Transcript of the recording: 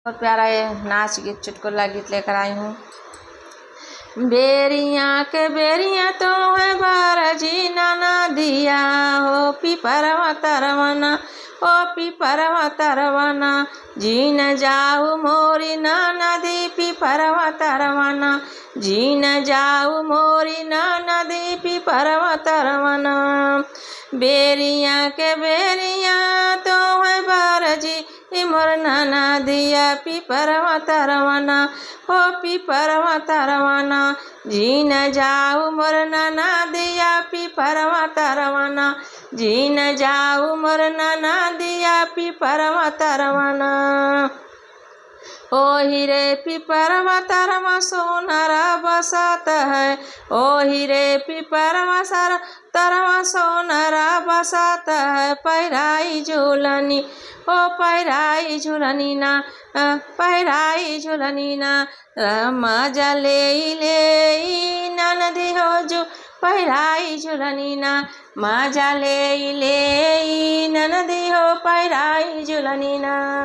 बहुत प्यारा ये नाच गीत चुटकुला गीत लेकर आई हूँ। बेरियाँ के बेरियाँ तो है बारजी नाना दिया हो पीपरवा तरवना ओ पीपरवा तरवना जी न जाऊ मोरी नाना दी पीपरवा तरवना जी न जाऊ मोरी नाना दी पीपरवा तरवना। बेरियाँ के बेरियाँ तो है बारजी मोर नाना दिया पीपरवा तरवना हो पीपरवा तरवना जी न जाऊ मोर नाना दिया पीपरवा तरवना जी न जाऊ मोर नाना दिया पीपरवा तरवना। ओ हीरे पीपरवा तरवा सोनारा बसात है ओ हीरे पीपरवा सर तरवा सोनारा बसात है पैराई झूलनी ओ पैराई झूलनी ना पैराई झूलनी ना मजा ले ननदी हो जो पैराई झूलनी ना मजा ले ननदी हो पैराई झूलनी ना।